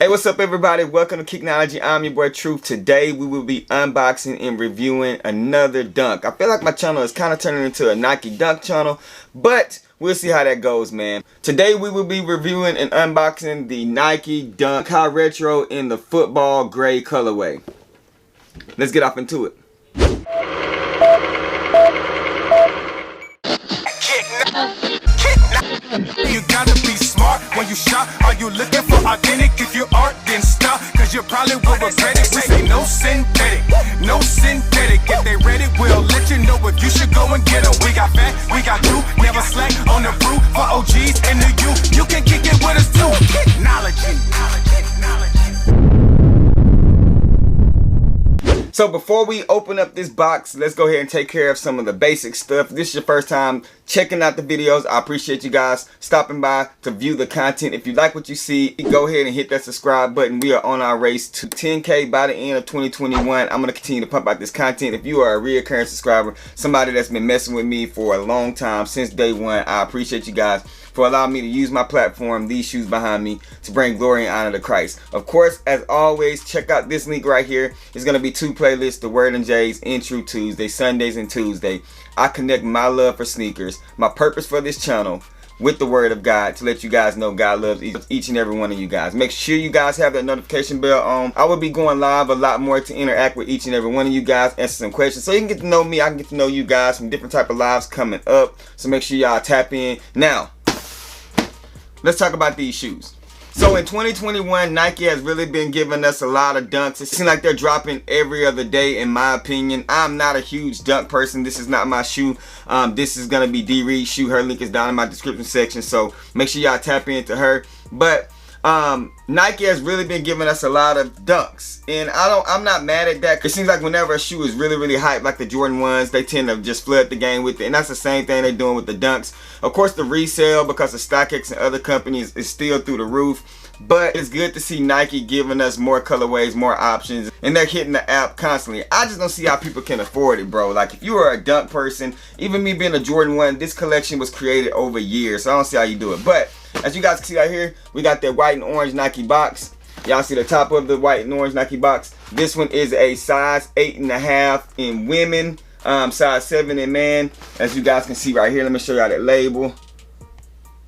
Hey, what's up everybody? Welcome to KICKnology. I'm your boy Truth. Today we will be unboxing and reviewing another dunk. I feel like my channel is kind of turning into a Nike dunk channel, but we'll see how that goes, man. Today we will be reviewing and unboxing the Nike Dunk High Retro in the football gray colorway. Let's get off into it. You gotta be smart when you shop. Are you looking for authentic? If you aren't, then stop, cause you probably will regret it. We say no synthetic, no synthetic. If they ready, we'll let you know if you should go and get them. We got fat, we got you, never slack on the brew. For OGs and the you can kick it with us too. KICKnology. So before we open up this box, let's go ahead and take care of some of the basic stuff. If this is your first time checking out the videos, I appreciate you guys stopping by to view the content. If you like what you see, go ahead and hit that subscribe button. We are on our race to 10K by the end of 2021. I'm going to continue to pump out this content. If you are a reoccurring subscriber, somebody that's been messing with me for a long time, since day one, I appreciate you guys for allowing me to use my platform, these shoes behind me, to bring glory and honor to Christ. Of course, as always, check out this link right here. It's going to be two playlists, The Word and J's, Intro Tuesday, Sundays and Tuesday. I connect my love for sneakers, my purpose for this channel, with the Word of God to let you guys know God loves each and every one of you guys. Make sure you guys have that notification bell on. I will be going live a lot more to interact with each and every one of you guys, answer some questions so you can get to know me. I can get to know you guys from different type of lives coming up. So make sure y'all tap in. Now, let's talk about these shoes. So in 2021, Nike has really been giving us a lot of dunks. It seems like they're dropping every other day, in my opinion. I'm not a huge dunk person. This is not my shoe. This is going to be D Reed's shoe. Her link is down in my description section, so make sure y'all tap into her. But Nike has really been giving us a lot of dunks, and I'm not mad at that. It seems like whenever a shoe is really hyped, like the Jordan 1s, they tend to just flood the game with it, and that's the same thing they're doing with the dunks. Of course, the resale, because of StockX and other companies, is still through the roof, but it's good to see Nike giving us more colorways, more options, and they're hitting the app constantly. I just don't see how people can afford it, bro. Like, if you are a dunk person, even me being a Jordan 1, this collection was created over years, so I don't see how you do it. But as you guys can see right here, we got that white and orange Nike box. Y'all see the top of the white and orange Nike box. This one is a size 8.5 in women, size 7 in men. As you guys can see right here, let me show y'all that label.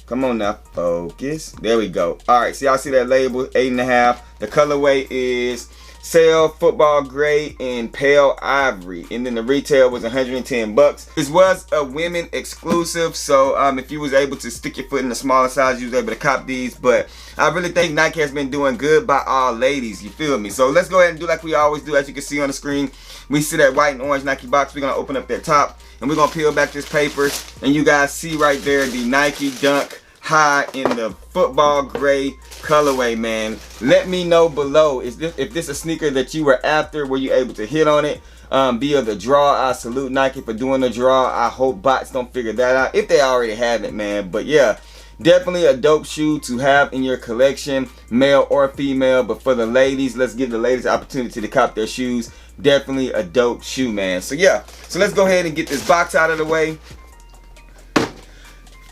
Come on now, focus. There we go. All right, so y'all see that label, 8.5. The colorway is Sail, Football Gray, and Pale Ivory, and then the retail was 110 bucks. This was a women exclusive, so if you was able to stick your foot in the smaller size, you was able to cop these. But I really think Nike has been doing good by all ladies, you feel me? So let's go ahead and do like we always do. As you can see on the screen, we see that white and orange Nike box. We're gonna open up that top, and we're gonna peel back this paper, and you guys see right there the Nike Dunk High in the football gray colorway, man. Let me know below, if this a sneaker that you were after. Were you able to hit on it via the draw? I salute Nike for doing the draw. I hope bots don't figure that out if they already have it, man. But yeah, definitely a dope shoe to have in your collection, male or female. But for the ladies, let's give the ladies the opportunity to cop their shoes. Definitely a dope shoe, man. So yeah, so let's go ahead and get this box out of the way.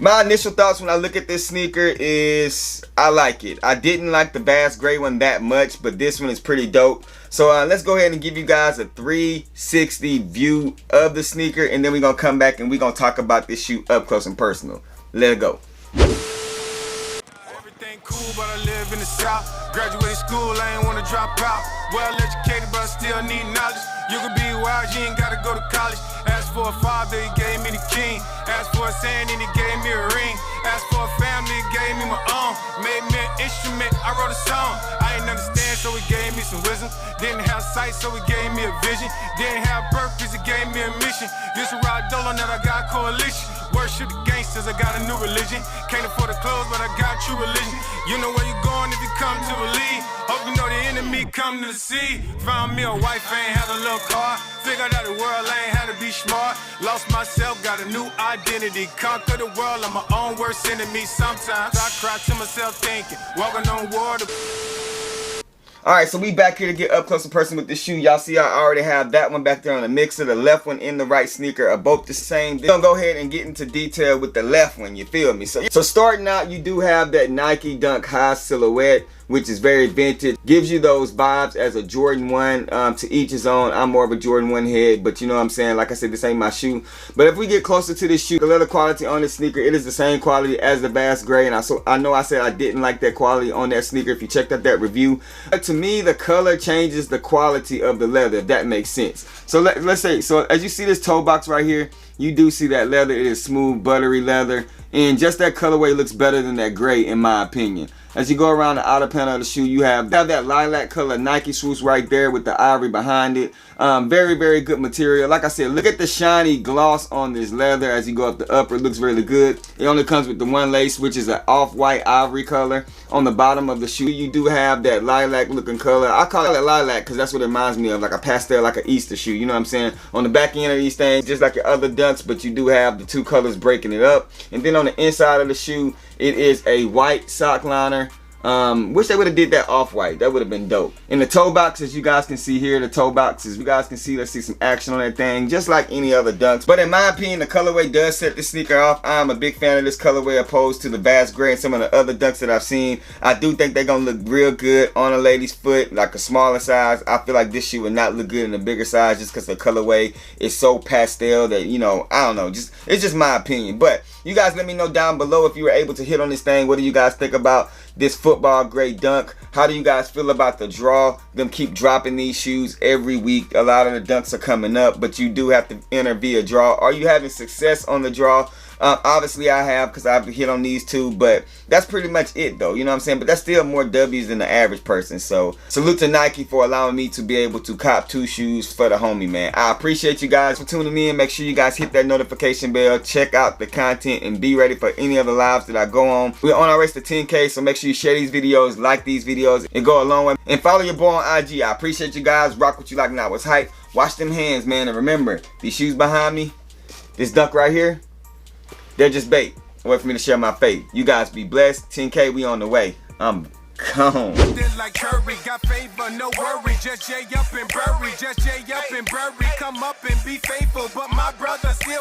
My initial thoughts when I look at this sneaker is I like it. I didn't like the Bass Gray one that much, but this one is pretty dope. So let's go ahead and give you guys a 360 view of the sneaker, and then we're going to come back and we're going to talk about this shoe up close and personal. Let's go. Everything cool, but I live in the South. Graduated school, I ain't want to drop out. Well educated, but I still need knowledge. You can be wild, you ain't got to go to college. Asked for a father, he gave me the king. Asked for a son, and he gave me a ring. Asked for a family, he gave me my own. Made me an instrument, I wrote a song. I ain't understand, so he gave me some wisdom. Didn't have sight, so he gave me a vision. Didn't have purpose, he gave me a mission. This a ride Dolan that I got coalition. Worship the gangsters, I got a new religion. Can't afford the clothes, but I got true religion. You know where you going if you come to believe. Hope you know the enemy come to the sea. Found me a wife, ain't had a little car. Figured out the world, I ain't had to be smart. Lost myself, got a new identity. Conquer the world, I'm my own worst enemy. Sometimes I cry to myself thinking, walking on water. Alright, so we back here to get up close and personal with this shoe. Y'all see I already have that one back there on the mixer. The left one and the right sneaker are both the same. We're gonna go ahead and get into detail with the left one, you feel me? So starting out, you do have that Nike Dunk High silhouette, which is very vintage. Gives you those vibes as a Jordan 1. To each his own. I'm more of a Jordan 1 head, but you know what I'm saying? Like I said, this ain't my shoe. But if we get closer to this shoe, the leather quality on this sneaker, it is the same quality as the Vast Gray. And I know I said I didn't like that quality on that sneaker if you checked out that review. But to me, the color changes the quality of the leather, if that makes sense. So let's say, so as you see this toe box right here, you do see that leather. It is smooth, buttery leather. And just that colorway looks better than that gray, in my opinion. As you go around the outer panel of the shoe, you have that lilac color Nike swoosh right there with the ivory behind it. Very, very good material. Like I said, look at the shiny gloss on this leather as you go up the upper. It looks really good. It only comes with the one lace, which is an off-white ivory color. On the bottom of the shoe, you do have that lilac looking color. I call it lilac because that's what it reminds me of, like a pastel, like an Easter shoe. You know what I'm saying? On the back end of these things, just like your other dunks, but you do have the two colors breaking it up. And then on the inside of the shoe, it is a white sock liner. Wish they would have did that off-white. That would have been dope. In the toe box, as you guys can see here, the toe box, as you guys can see, let's see some action on that thing, just like any other dunks. But in my opinion, the colorway does set the sneaker off. I'm a big fan of this colorway opposed to the Vast Gray and some of the other dunks that I've seen. I do think they're gonna look real good on a lady's foot, like a smaller size. I feel like this shoe would not look good in a bigger size just because the colorway is so pastel that, you know, I don't know, it's just my opinion. But you guys let me know down below if you were able to hit on this thing. What do you guys think about this football grade dunk? How do you guys feel about the draw? Them keep dropping these shoes every week. A lot of the dunks are coming up, but you do have to enter via draw. Are you having success on the draw? Obviously I have, because I've hit on these two, but that's pretty much it though, you know what I'm saying? But that's still more W's than the average person. So salute to Nike for allowing me to be able to cop 2 shoes for the homie, man. I appreciate you guys for tuning in. Make sure you guys hit that notification bell, check out the content, and be ready for any other lives that I go on. We're on our race to 10K, so make sure you share these videos, like these videos, and go a long way. And follow your boy on IG. I appreciate you guys. Rock what you like now. It's hype. Wash them hands, man. And remember, these shoes behind me, this dunk right here, they're just bait. Wait for me to share my faith. You guys be blessed. 10K, we on the way. I'm gone. Like Curry, got favor, no worry. Just J up and bury. Just J up and bury. Come up and be faithful, but my brother still